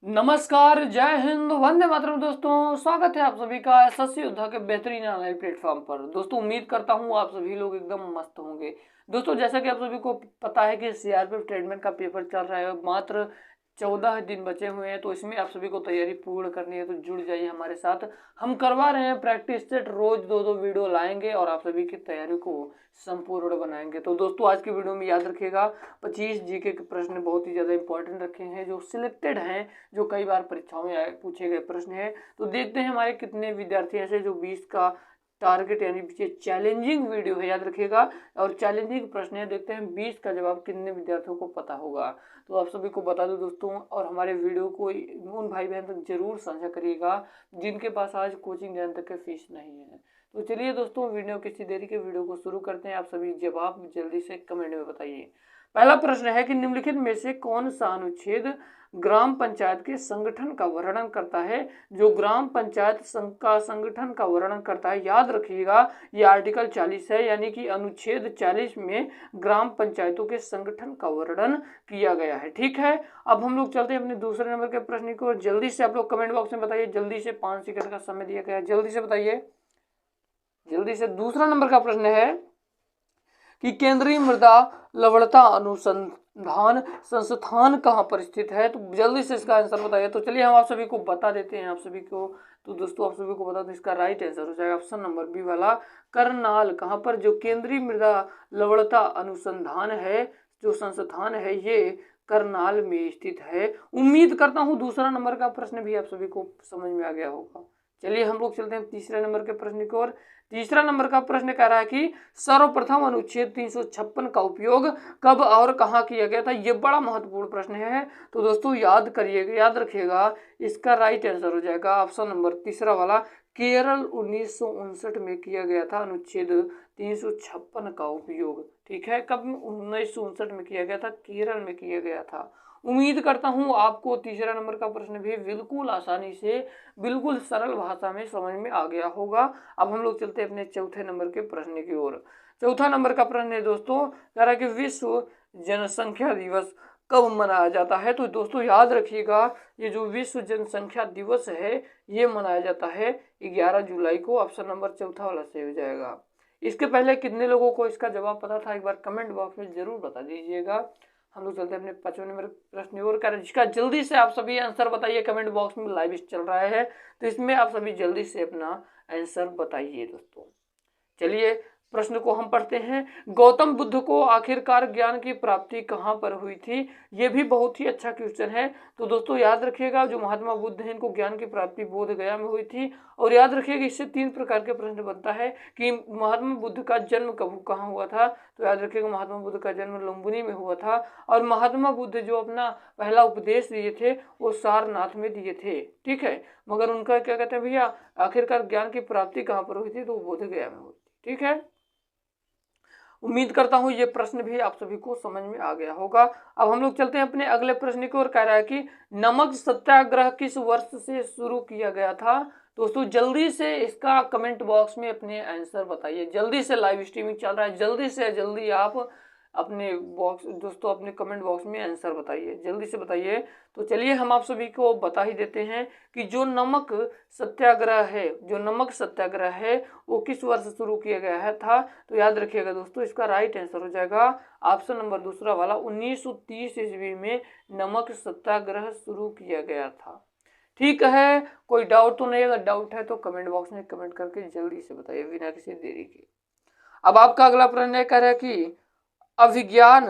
नमस्कार, जय हिंद, वंदे मातरम। दोस्तों, स्वागत है आप सभी का एसएससी योद्धा के बेहतरीन ऑनलाइन प्लेटफॉर्म पर। दोस्तों, उम्मीद करता हूँ आप सभी लोग एकदम मस्त होंगे। दोस्तों, जैसा कि आप सभी को पता है कि सीआरपीएफ ट्रेडमैन का पेपर चल रहा है, मात्र 14 दिन बचे हुए हैं, तो इसमें आप सभी को तैयारी पूर्ण करनी है, तो जुड़ जाइए हमारे साथ। हम करवा रहे हैं प्रैक्टिस सेट, रोज दो दो वीडियो लाएंगे और आप सभी की तैयारी को संपूर्ण बनाएंगे। तो दोस्तों, आज की वीडियो में याद रखिएगा 25 जीके के प्रश्न बहुत ही ज़्यादा इंपॉर्टेंट रखे हैं, जो सिलेक्टेड हैं, जो कई बार परीक्षाओं में पूछे गए प्रश्न है। तो देखते हैं हमारे कितने विद्यार्थी ऐसे जो 20 का टारगेट यानी पीछे चैलेंजिंग वीडियो है, याद रखिएगा, और चैलेंजिंग प्रश्न है। देखते हैं 20 का जवाब कितने विद्यार्थियों को पता होगा। तो आप सभी को बता दो दोस्तों, और हमारे वीडियो को उन भाई बहन तक जरूर साझा करिएगा जिनके पास आज कोचिंग जाने तक के फीस नहीं है। तो चलिए दोस्तों, वीडियो किसी देरी के वीडियो को शुरू करते हैं। आप सभी जवाब जल्दी से कमेंट में बताइए। पहला प्रश्न है कि निम्नलिखित में से कौन सा अनुच्छेद ग्राम पंचायत के संगठन का वर्णन करता है। जो ग्राम पंचायत का संगठन का वर्णन करता है, याद रखिएगा, ये आर्टिकल 40 है, यानी कि अनुच्छेद 40 में ग्राम पंचायतों के संगठन का वर्णन किया गया है। ठीक है, अब हम लोग चलते हैं अपने दूसरे नंबर के प्रश्न को। जल्दी से आप लोग कमेंट बॉक्स में बताइए, जल्दी से 5 सेकंड का समय दिया गया है, जल्दी से बताइए, जल्दी से। दूसरा नंबर का प्रश्न है कि केंद्रीय मृदा लवणता अनुसंधान संस्थान कहाँ पर स्थित है। तो जल्दी से इसका आंसर बताइए। तो चलिए हम आप सभी को बता देते हैं, आप सभी को। तो दोस्तों, आप सभी को बता दो, इसका राइट आंसर हो जाएगा ऑप्शन नंबर बी वाला, करनाल। कहाँ पर? जो केंद्रीय मृदा लवणता अनुसंधान है, जो संस्थान है, ये करनाल में स्थित है। उम्मीद करता हूँ दूसरा नंबर का प्रश्न भी आप सभी को समझ में आ गया होगा। चलिए हम लोग चलते हैं तीसरे नंबर के प्रश्न की ओर। तीसरा नंबर का प्रश्न कह रहा है कि सर्वप्रथम अनुच्छेद 356 का उपयोग कब और कहाँ किया गया था। ये बड़ा महत्वपूर्ण प्रश्न है। तो दोस्तों, याद करिएगा, याद रखिएगा, इसका राइट आंसर हो जाएगा ऑप्शन नंबर तीसरा वाला, केरल 1959 में किया गया था अनुच्छेद 356 का उपयोग। ठीक है, कब? 1959 में किया गया था, केरल में किया गया था। उम्मीद करता हूं आपको तीसरा नंबर का प्रश्न भी बिल्कुल आसानी से, बिल्कुल सरल भाषा में समझ में आ गया होगा। अब हम लोग चलते हैं अपने चौथे नंबर के प्रश्न की ओर। चौथा नंबर का प्रश्न है दोस्तों, कह रहा है कि विश्व जनसंख्या दिवस कब मनाया जाता है। तो दोस्तों, याद रखिएगा, ये जो विश्व जनसंख्या दिवस है, ये मनाया जाता है 11 जुलाई को। ऑप्शन नंबर चौथा वाला सही हो जाएगा। इसके पहले कितने लोगों को इसका जवाब पता था, एक बार कमेंट बॉक्स में जरूर बता दीजिएगा। हम लोग चलते हैं अपने 5वें नंबर प्रश्न और कर, जिसका जल्दी से आप सभी आंसर बताइए। कमेंट बॉक्स में लाइव चल रहा है, तो इसमें आप सभी जल्दी से अपना आंसर बताइए दोस्तों। चलिए प्रश्न को हम पढ़ते हैं। गौतम बुद्ध को आखिरकार ज्ञान की प्राप्ति कहाँ पर हुई थी। ये भी बहुत ही अच्छा क्वेश्चन है। तो दोस्तों, याद रखिएगा, जो महात्मा बुद्ध हैं, इनको ज्ञान की प्राप्ति बोध गया में हुई थी। और याद रखिएगा, इससे 3 प्रकार के प्रश्न बनता है कि महात्मा बुद्ध का जन्म कब कहाँ हुआ था। तो याद रखिएगा, महात्मा बुद्ध का जन्म लुम्बिनी में हुआ था। और महात्मा बुद्ध जो अपना पहला उपदेश दिए थे, वो सारनाथ में दिए थे। ठीक है, मगर उनका क्या कहते हैं भैया, आखिरकार ज्ञान की प्राप्ति कहाँ पर हुई थी, तो बोध गया में हुई थी। ठीक है, उम्मीद करता हूं ये प्रश्न भी आप सभी को समझ में आ गया होगा। अब हम लोग चलते हैं अपने अगले प्रश्न की ओर। कह रहा है कि नमक सत्याग्रह किस वर्ष से शुरू किया गया था। दोस्तों, जल्दी से इसका कमेंट बॉक्स में अपने आंसर बताइए। जल्दी से, लाइव स्ट्रीमिंग चल रहा है, जल्दी से जल्दी आप अपने बॉक्स दोस्तों, अपने कमेंट बॉक्स में आंसर बताइए, जल्दी से बताइए। तो चलिए हम आप सभी को बता ही देते हैं कि जो नमक सत्याग्रह है, जो नमक सत्याग्रह है, वो किस वर्ष शुरू किया गया है था। तो याद रखिएगा दोस्तों, इसका राइट आंसर हो जाएगा ऑप्शन नंबर दूसरा वाला, 1930 ईस्वी में नमक सत्याग्रह शुरू किया गया था। ठीक है, कोई डाउट तो नहीं? अगर डाउट है तो कमेंट बॉक्स में कमेंट करके जल्दी से बताइए, बिना किसी देरी के। अब आपका अगला प्रश्न कह रहा है कि अभिज्ञान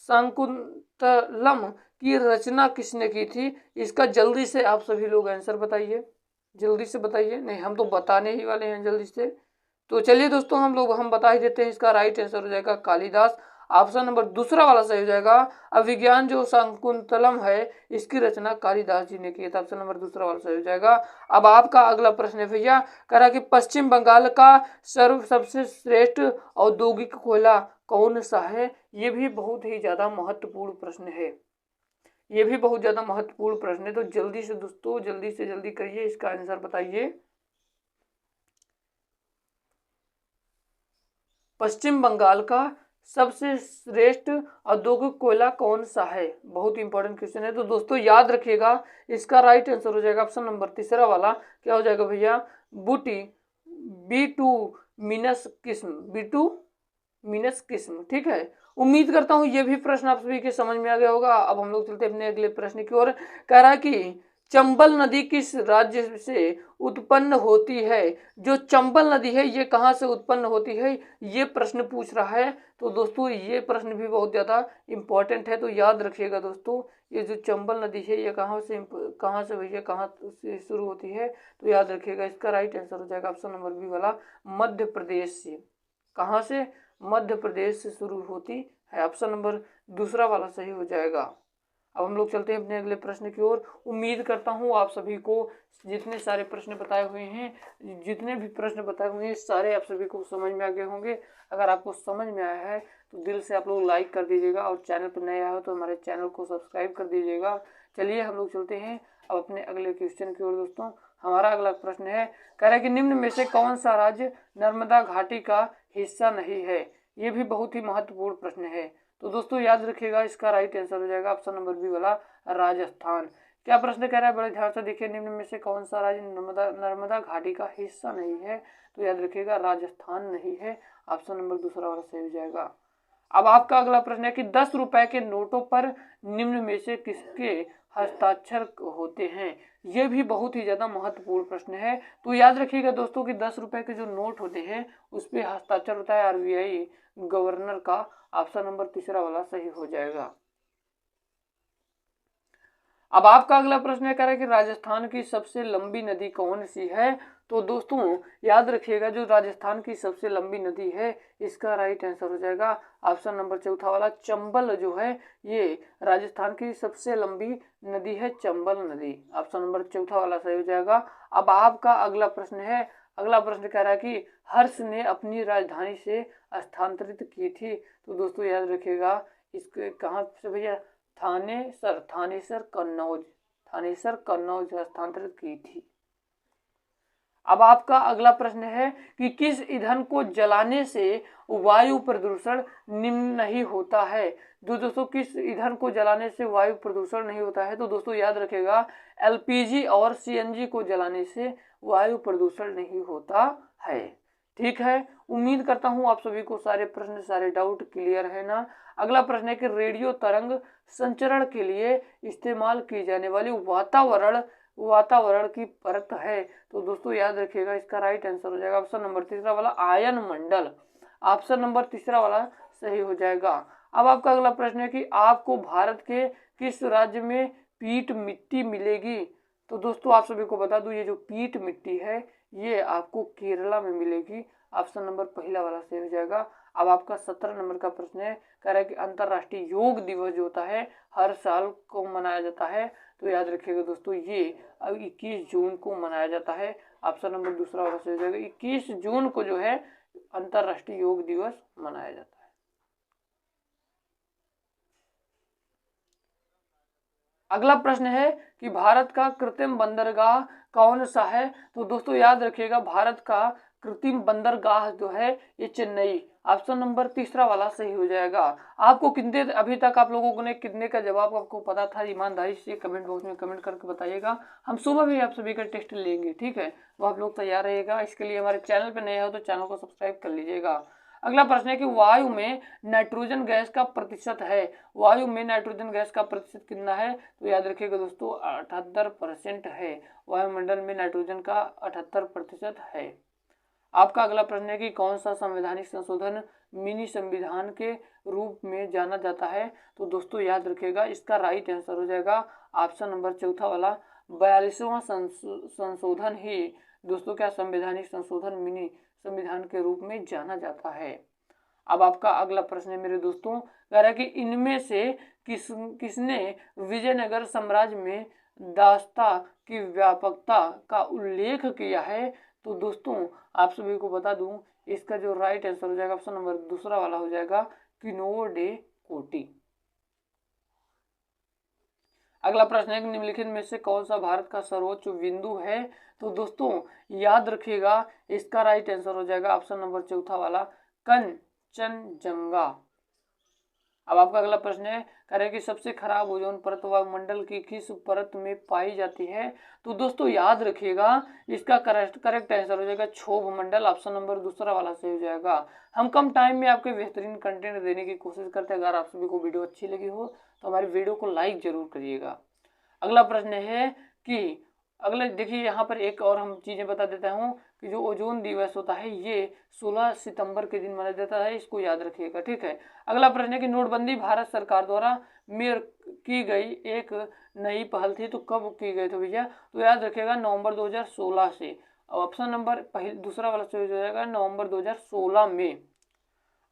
शाकुंतलम की रचना किसने की थी। इसका जल्दी से आप सभी लोग आंसर बताइए, जल्दी से बताइए। नहीं, हम तो बताने ही वाले हैं जल्दी से। तो चलिए दोस्तों, हम बता ही देते हैं। इसका राइट आंसर हो जाएगा कालिदास। ऑप्शन नंबर दूसरा वाला सही हो जाएगा। अभिज्ञान जो शाकुंतलम है, इसकी रचना कालिदास जी ने की था। ऑप्शन नंबर दूसरा वाला सही हो जाएगा। अब आपका अगला प्रश्न है भैया, कह रहा कि पश्चिम बंगाल का सबसे श्रेष्ठ औद्योगिक कोयला कौन सा है। ये भी बहुत ही ज्यादा महत्वपूर्ण प्रश्न है, ये भी बहुत ज्यादा महत्वपूर्ण प्रश्न है। तो जल्दी से दोस्तों, जल्दी से जल्दी करिए, इसका आंसर बताइए। पश्चिम बंगाल का सबसे श्रेष्ठ औद्योगिक कोयला कौन सा है? बहुत इंपॉर्टेंट क्वेश्चन है। तो दोस्तों याद रखिएगा, इसका राइट आंसर हो जाएगा ऑप्शन नंबर तीसरा वाला। क्या हो जाएगा भैया? बूटी, बिटूमिनस किस्म, बिटूमिनस किस्म। ठीक है, उम्मीद करता हूं ये भी प्रश्न आप सभी के समझ में आ गया होगा। अब हम लोग चलते हैं अपने अगले प्रश्न की ओर। कह रहा है कि चंबल नदी किस राज्य से उत्पन्न होती है? जो चंबल नदी है ये कहाँ से उत्पन्न होती है, ये प्रश्न पूछ रहा है। तो दोस्तों ये प्रश्न भी बहुत ज़्यादा इम्पोर्टेंट है, तो याद रखिएगा दोस्तों, ये जो चंबल नदी है ये कहाँ से भैया कहाँ से शुरू होती है? तो याद रखिएगा, इसका राइट आंसर हो जाएगा ऑप्शन नंबर बी वाला, मध्य प्रदेश से। कहाँ से? मध्य प्रदेश से शुरू होती है। ऑप्शन नंबर दूसरा वाला सही हो जाएगा। अब हम लोग चलते हैं अपने अगले प्रश्न की ओर। उम्मीद करता हूँ आप सभी को जितने सारे प्रश्न बताए हुए हैं, जितने भी प्रश्न बताए हुए हैं, सारे आप सभी को समझ में आ गए होंगे। अगर आपको समझ में आया है तो दिल से आप लोग लाइक कर दीजिएगा, और चैनल पर नए आए हो तो हमारे चैनल को सब्सक्राइब कर दीजिएगा। चलिए हम लोग चलते हैं अब अपने अगले क्वेश्चन की ओर। दोस्तों हमारा अगला प्रश्न है, कह रहा है कि निम्न में से कौन सा राज्य नर्मदा घाटी का हिस्सा नहीं है? ये भी बहुत ही महत्वपूर्ण प्रश्न है। तो दोस्तों याद रखिएगा, इसका राइट आंसर हो जाएगा ऑप्शन नंबर बी वाला, राजस्थान। क्या प्रश्न कह रहा है? बड़े ध्यान से देखिए, निम्न में से कौन सा राज्य नर्मदा घाटी का हिस्सा नहीं है? तो याद रखिएगा, राजस्थान नहीं है। ऑप्शन नंबर दूसरा वाला सही हो जाएगा। अब आपका अगला प्रश्न है कि 10 रुपए के नोटों पर निम्न में से किसके हस्ताक्षर होते हैं? ये भी बहुत ही ज्यादा महत्वपूर्ण प्रश्न है। तो याद रखिएगा दोस्तों कि 10 रुपए के जो नोट होते हैं उस पर हस्ताक्षर होता है आरबीआई गवर्नर का। ऑप्शन नंबर तीसरा वाला सही हो जाएगा। अब आपका अगला प्रश्न है, कह रहा है कि राजस्थान की सबसे लंबी नदी कौन सी है? तो दोस्तों याद रखिएगा, जो राजस्थान की सबसे लंबी नदी है इसका राइट आंसर हो जाएगा ऑप्शन नंबर चौथा वाला, चंबल जो है ये राजस्थान की सबसे लंबी नदी है, चंबल नदी। ऑप्शन नंबर चौथा वाला सही हो जाएगा। अब आपका अगला प्रश्न है, अगला प्रश्न कह रहा है कि हर्ष ने अपनी राजधानी से स्थानांतरित की थी। तो दोस्तों याद रखिएगा, इसके कहाँ से भैया? थानेसर कन्नौज स्थानांतरित की थी। अब आपका अगला प्रश्न है कि किस ईंधन को जलाने से वायु प्रदूषण निम्न नहीं होता है? दोस्तों किस ईंधन को जलाने से वायु प्रदूषण नहीं होता है? तो दोस्तों याद रखेगा, एलपीजी और सीएनजी को जलाने से वायु प्रदूषण नहीं होता है। ठीक है, उम्मीद करता हूं आप सभी को सारे प्रश्न, सारे डाउट क्लियर है ना। अगला प्रश्न है कि रेडियो तरंग संचरण के लिए इस्तेमाल की जाने वाली वातावरण की परत है। तो दोस्तों याद रखिएगा, इसका राइट आंसर हो जाएगा ऑप्शन नंबर तीसरा वाला, आयन मंडल। ऑप्शन नंबर तीसरा वाला सही हो जाएगा। अब आपका अगला प्रश्न है कि आपको भारत के किस राज्य में पीट मिट्टी मिलेगी? तो दोस्तों आप सभी को बता दूं, ये जो पीट मिट्टी है ये आपको केरला में मिलेगी। ऑप्शन नंबर पहला वाला सही हो जाएगा। अब आपका 17 नंबर का प्रश्न है, कह रहा है कि अंतर्राष्ट्रीय योग दिवस जो होता है हर साल को मनाया जाता है। तो याद रखिएगा दोस्तों, ये अब 21 जून को मनाया जाता है। ऑप्शन नंबर दूसरा वाला सही हो जाएगा, 21 जून को जो है अंतर्राष्ट्रीय योग दिवस मनाया जाता है। अगला प्रश्न है कि भारत का कृत्रिम बंदरगाह कौन सा है? तो दोस्तों याद रखिएगा, भारत का कृत्रिम बंदरगाह जो है ये चेन्नई। ऑप्शन नंबर तीसरा वाला सही हो जाएगा। आपको कितने, अभी तक आप लोगों ने कितने का जवाब आपको पता था? ईमानदारी से कमेंट बॉक्स में कमेंट करके बताइएगा। हम सुबह भी आप सभी का टेस्ट लेंगे, ठीक है? वो आप लोग तैयार रहिएगा। इसके लिए हमारे चैनल पर नए हो तो चैनल को सब्सक्राइब कर लीजिएगा। अगला प्रश्न है कि वायु में नाइट्रोजन गैस का प्रतिशत है, वायु में नाइट्रोजन गैस का प्रतिशत कितना है? तो याद रखिएगा दोस्तों 78% है। वायुमंडल में नाइट्रोजन का 78% है। आपका अगला प्रश्न है कि कौन सा संवैधानिक संशोधन मिनी संविधान के रूप में जाना जाता है? तो दोस्तों याद रखिएगा, इसका राइट आंसर हो जाएगा ऑप्शन नंबर चौथा वाला, 42वां संशोधन ही दोस्तों क्या संवैधानिक संशोधन मिनी संविधान के रूप में जाना जाता है। अब आपका अगला प्रश्न है मेरे दोस्तों, कह रहा है कि इनमें से किसने विजयनगर साम्राज्य में दास्ता की व्यापकता का उल्लेख किया है? तो दोस्तों आप सभी को बता दूं, इसका जो राइट आंसर हो जाएगा ऑप्शन नंबर दूसरा वाला हो जाएगा, किनोर डे कोटी। अगला प्रश्न है कि निम्नलिखित में से कौन सा भारत का सर्वोच्च बिंदु है? तो दोस्तों याद रखिएगा, इसका राइट आंसर हो जाएगा ऑप्शन नंबर चौथा वाला, कंचनजंगा। अब आपका अगला प्रश्न है, कह रहे हैं कि सबसे खराब ओजोन परत वायुमंडल की किस परत में पाई जाती है। तो दोस्तों याद रखिएगा, इसका करेक्ट आंसर हो जाएगा क्षोभ मंडल। ऑप्शन नंबर दूसरा वाला सही हो जाएगा। हम कम टाइम में आपके बेहतरीन कंटेंट देने की कोशिश करते हैं। अगर आप सभी को वीडियो अच्छी लगी हो तो हमारी वीडियो को लाइक जरूर करिएगा। अगला प्रश्न है कि अगले देखिए, यहाँ पर एक और हम चीज़ें बता देता हूँ कि जो ओजोन दिवस होता है ये 16 सितंबर के दिन मनाया जाता है, इसको याद रखिएगा, ठीक है। अगला प्रश्न है कि नोटबंदी भारत सरकार द्वारा में की गई एक नई पहल थी, तो कब की गई थी भैया। तो याद रखिएगा नवंबर 2016 से। ऑप्शन नंबर दूसरा वाला सही हो जाएगा नवंबर 2016 में।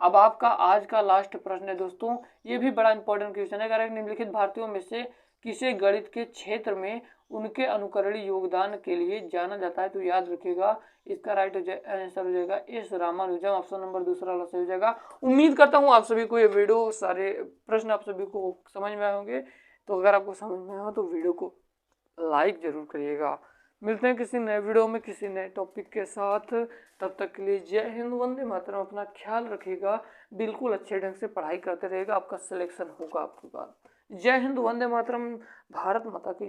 अब आपका आज का लास्ट प्रश्न है दोस्तों, ये भी बड़ा इंपॉर्टेंट क्वेश्चन है। अगर निम्नलिखित भारतीयों में से किसे गणित के क्षेत्र में उनके अनुकरणीय योगदान के लिए जाना जाता है। तो याद रखिएगा इसका राइट आंसर हो जाएगा एस रामानुजम। ऑप्शन नंबर दूसरा वाला सही हो जाएगा। उम्मीद करता हूँ आप सभी को ये वीडियो, सारे प्रश्न आप सभी को समझ में आए होंगे। तो अगर आपको समझ में आया हो तो वीडियो को लाइक जरूर करिएगा। मिलते हैं किसी नए वीडियो में किसी नए टॉपिक के साथ। तब तक के लिए जय हिंद, वंदे मातरम। अपना ख्याल रखिएगा, बिल्कुल अच्छे ढंग से पढ़ाई करते रहिएगा, आपका सिलेक्शन होगा आपके बाद। जय हिंद, वंदे मातरम। भारत माता की